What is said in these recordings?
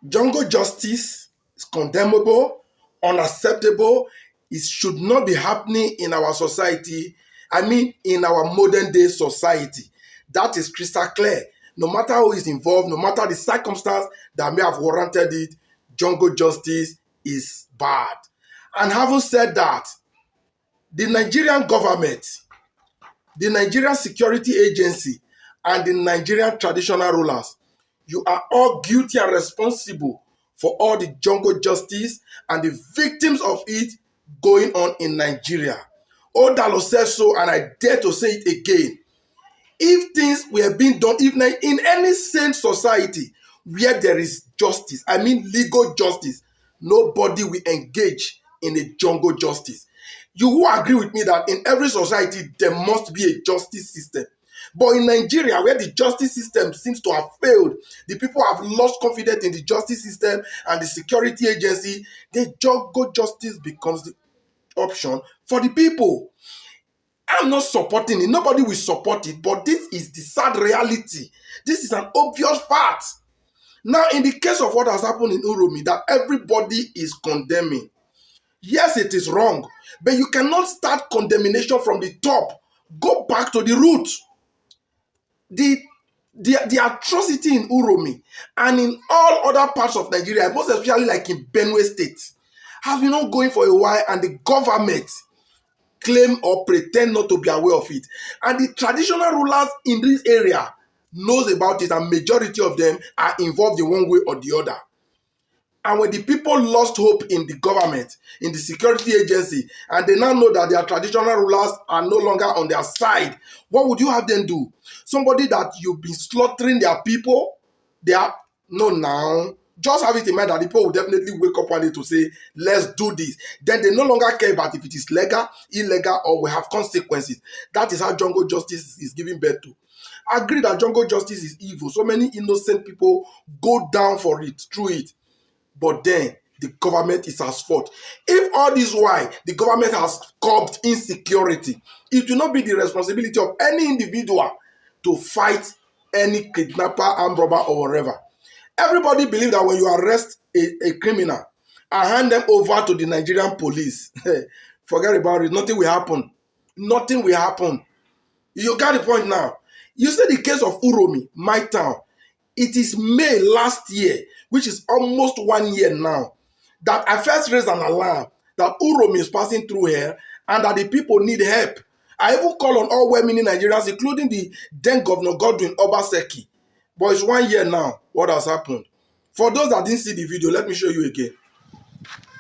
Jungle justice is condemnable, unacceptable. It should not be happening in our society. I mean, in our modern day society. That is crystal clear. No matter who is involved, no matter the circumstance that may have warranted it, jungle justice is bad. And having said that, the Nigerian government, the Nigerian Security Agency, and the Nigerian traditional rulers, you are all guilty and responsible for all the jungle justice and the victims of it going on in Nigeria. Odalo says so, and I dare to say it again. If things were being done, if in any sane society where there is justice, I mean legal justice, nobody will engage in a jungle justice. You will agree with me that in every society there must be a justice system. But in Nigeria, where the justice system seems to have failed, the people have lost confidence in the justice system and the security agency, the jungle justice becomes the option for the people. I'm not supporting it. Nobody will support it. But this is the sad reality. This is an obvious fact. Now, in the case of what has happened in Uromi, that everybody is condemning. Yes, it is wrong. But you cannot start condemnation from the top. Go back to the root. The atrocity in Uromi and in all other parts of Nigeria, most especially like in Benue State, has been ongoing for a while, and the government claim or pretend not to be aware of it. And the traditional rulers in this area knows about it, and majority of them are involved in one way or the other. And when the people lost hope in the government, in the security agency, and they now know that their traditional rulers are no longer on their side, what would you have them do? Somebody that you've been slaughtering their people, they are, no, now, just have it in mind that the people will definitely wake up one day to say, let's do this. Then they no longer care about if it is legal, illegal, or will have consequences. That is how jungle justice is giving birth to. I agree that jungle justice is evil. So many innocent people go down for it, through it. But then the government is at fault. If all this while the government has curbed insecurity, it will not be the responsibility of any individual to fight any kidnapper, armed robber, or whatever. Everybody believes that when you arrest a criminal and hand them over to the Nigerian police, forget about it. Nothing will happen. Nothing will happen. You got the point now. You see the case of Uromi, my town. It is May last year, which is almost 1 year now, that I first raised an alarm that Uromi is passing through here and that the people need help. I even call on all well-meaning Nigerians, including the then Governor Godwin Obaseki. But it's 1 year now. What has happened? For those that didn't see the video, let me show you again.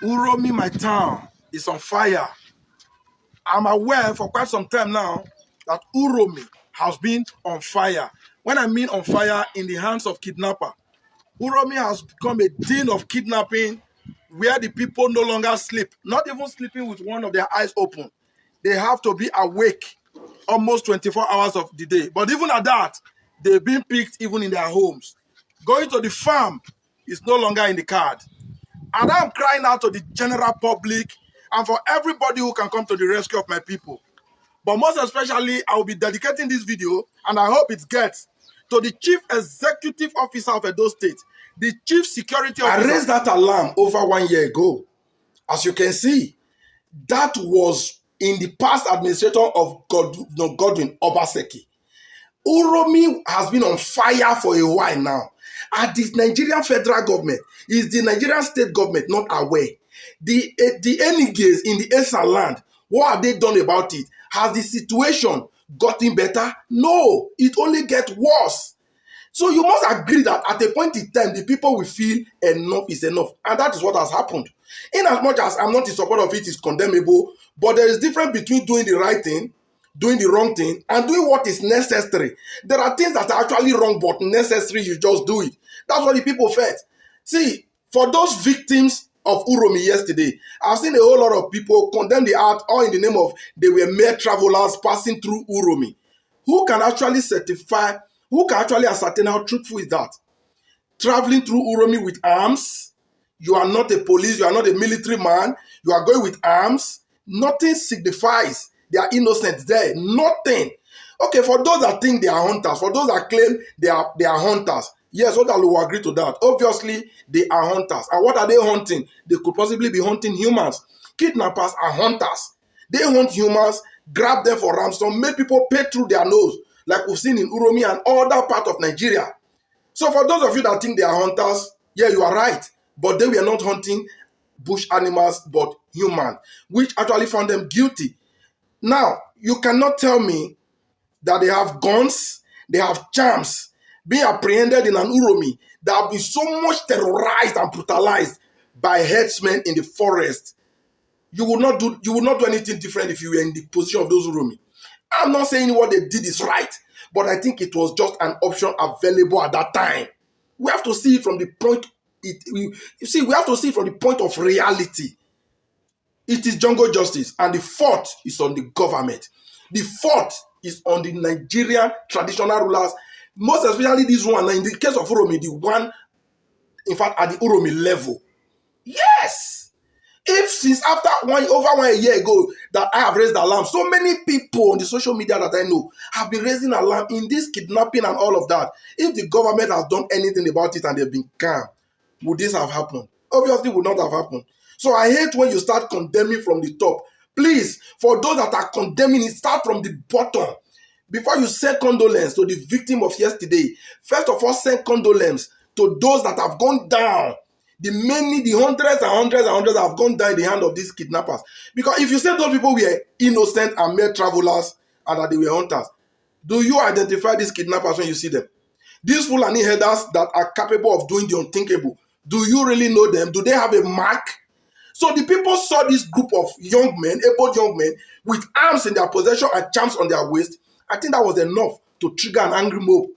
Uromi, my town, is on fire. I'm aware for quite some time now that Uromi has been on fire. When I mean on fire, in the hands of kidnapper. Uromi has become a den of kidnapping where the people no longer sleep, not even sleeping with one of their eyes open. They have to be awake almost 24 hours of the day. But even at that, they're being picked even in their homes. Going to the farm is no longer in the card. And I'm crying out to the general public and for everybody who can come to the rescue of my people. But most especially, I will be dedicating this video, and I hope it gets to the Chief Executive Officer of Edo State, the Chief Security Officer. I raised that alarm over 1 year ago. As you can see, that was in the past administrator of Godwin Obaseki. Uromi has been on fire for a while now. And the Nigerian federal government, is the Nigerian state government not aware? The Eniges in the Esa land, what have they done about it? Has the situation gotten better? No, it only gets worse. So you must agree that at a point in time, the people will feel enough is enough. And that is what has happened. In as much as I'm not in support of it, is condemnable, but there is difference between doing the right thing, doing the wrong thing, and doing what is necessary. There are things that are actually wrong, but necessary, you just do it. That's what the people felt. See, for those victims of Uromi yesterday, I've seen a whole lot of people condemn the act all in the name of they were mere travelers passing through Uromi. Who can actually certify, who can actually ascertain how truthful is that? Traveling through Uromi with arms, you are not a police, you are not a military man, you are going with arms, nothing signifies they are innocent there, nothing. Okay, for those that think they are hunters, for those that claim they are hunters, Yes, Odalu will agree to that. Obviously, they are hunters. And what are they hunting? They could possibly be hunting humans. Kidnappers are hunters. They hunt humans, grab them for ransom, make people pay through their nose, like we've seen in Uromi and other part of Nigeria. So for those of you that think they are hunters, yeah, you are right. But they were not hunting bush animals, but human, which actually found them guilty. Now, you cannot tell me that they have guns, they have charms, being apprehended in an Uromi that have been so much terrorized and brutalized by herdsmen in the forest. You would not do anything different if you were in the position of those Uromi. I'm not saying what they did is right, but I think it was just an option available at that time. We have to see it from the point. We have to see it from the point of reality. It is jungle justice, and the fault is on the government. The fault is on the Nigerian traditional rulers, most especially this one. In the case of Uromi, the one, in fact, at the Uromi level. Yes! If since after over 1 year ago that I have raised alarm, so many people on the social media that I know have been raising alarm in this kidnapping and all of that. If the government has done anything about it and they've been calm, would this have happened? Obviously, would not have happened. So I hate when you start condemning from the top. Please, for those that are condemning it, start from the bottom. Before you send condolence to the victim of yesterday, first of all, send condolence to those that have gone down. The hundreds and hundreds and hundreds have gone down in the hand of these kidnappers. Because if you say those people were innocent and mere travelers and that they were hunters, do you identify these kidnappers when you see them? These Fulani headers that are capable of doing the unthinkable, do you really know them? Do they have a mark? So the people saw this group of young men, able young men, with arms in their possession and charms on their waist. I think that was enough to trigger an angry mob.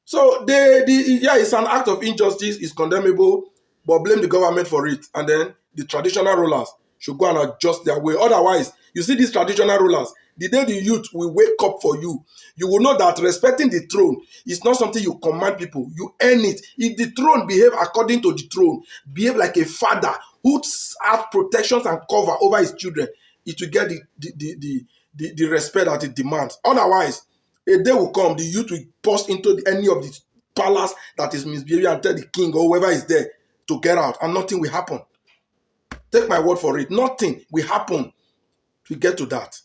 So it's an act of injustice, it's condemnable, but blame the government for it. And then the traditional rulers should go and adjust their way. Otherwise, you see these traditional rulers, the day the youth will wake up for you, you will know that respecting the throne is not something you command people. You earn it. If the throne behave according to the throne, behave like a father who has protections and cover over his children, it will get the respect that it demands. Otherwise, a day will come, the youth will burst into any of the palace that is misbehaving and tell the king or whoever is there to get out, and nothing will happen. Take my word for it. Nothing will happen to get to that.